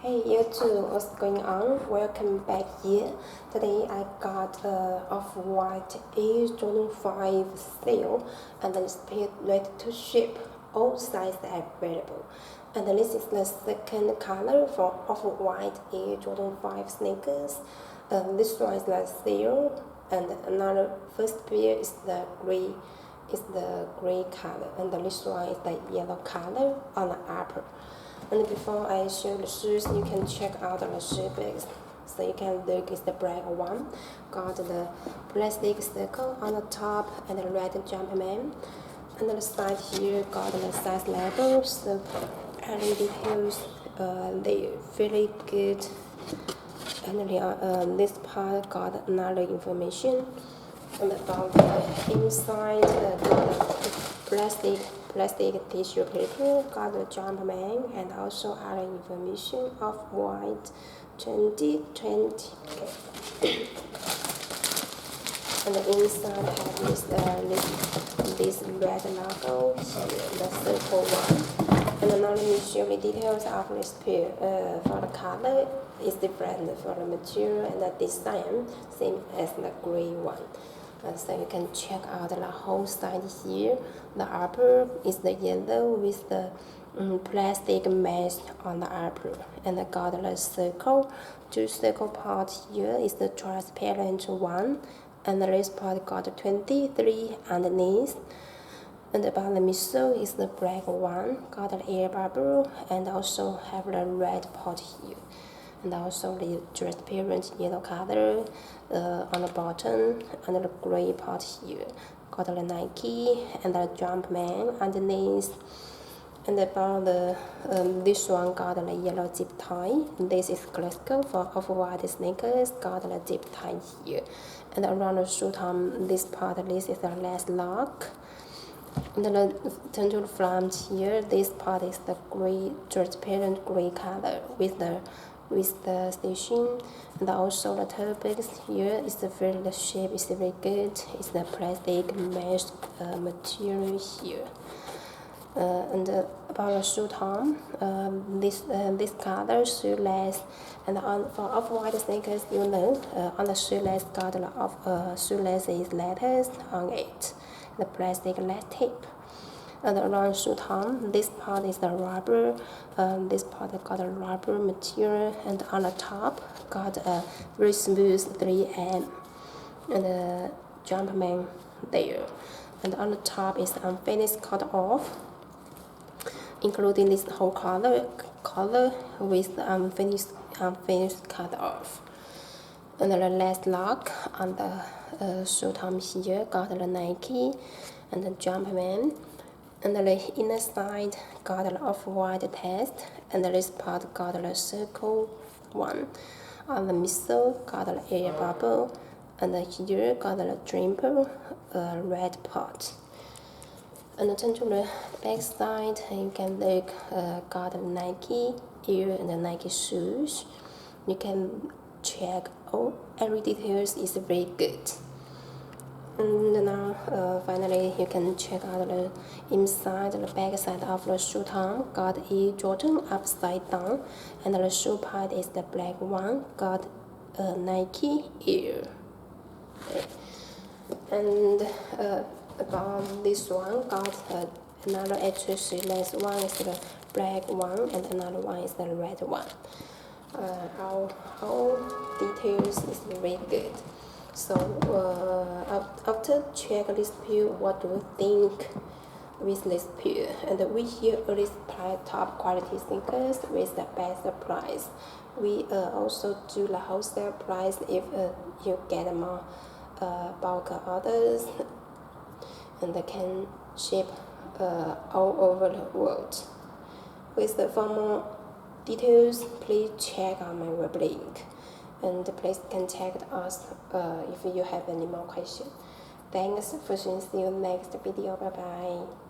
Hey YouTube, what's going on? Welcome back here. Today I got Off-White Air Jordan 5 sale and it's ready to ship. All sizes available. And this is the second color for Off-White Air Jordan 5 sneakers. This one is the sale and another first pair is the gray. Is the gray color and this one is the yellow color on the upper. And before I show the shoes, you can check out the shoe bags. So you can look at the black one, got the plastic circle on the top and the red Jumpman. And the side here got the size label, so any details, they really good. And this part got another information. And about the inside, got the plastic tissue paper, got the Jumpman, and also other information of white 2020. Okay. And the inside has this red logo, the circle one. And another show the details of this pair. For the color is different for the material and the design, same as the gray one. So you can check out the whole side here. The upper is the yellow with the plastic mesh on the upper, and I got the circle. Two circle part here is the transparent one, and the rest part got 23 underneath. And about the midsole is the black one, got the air bubble, and also have the red part here. And also the transparent yellow color on the bottom, and the gray part here. Got the Nike and the Jumpman underneath. And about the this one got the yellow zip tie. This is classical for off-white sneakers. Got the zip tie here. And around the shoe tom, this part, this is the last lock. And then turn to the front here. This part is the gray, transparent gray color with the station, and also the toe box here is the shape is very good. It's the plastic mesh material here. And about the shoe tom, this color shoelace, and for off-white sneakers, you know, on the shoelace got the shoelace is letters on it, the plastic lead tape. And around shoe tom, this part is the rubber, this part got a rubber material, and on the top got a very smooth 3M and a Jumpman there. And on the top is unfinished cut off, including this whole color with the unfinished cut off. And the last lock on the shoe tom here got the Nike and the Jumpman. And the inner side got the off-white test, and this part got the circle one. On the midsole got the air bubble, and here got the trimper red part. And turn to the back side, you can look got the Nike ear and the Nike shoes. You can check every details is very good. And now, finally, you can check out the inside, the back side of the shoe tom. Got a Jordan upside down, and the shoe part is the black one. Got a Nike ear. Okay. And about this one, got another extra shoelace. One is the black one, and another one is the red one. All details is very good. So after check this pair, what do you think with this pair? And we here always buy top quality sneakers with the best price. We also do the wholesale price if you get more bulk orders, and they can ship all over the world. For more details, please check out my web link. And please contact us if you have any more questions. Thanks for seeing. See you next video. Bye bye.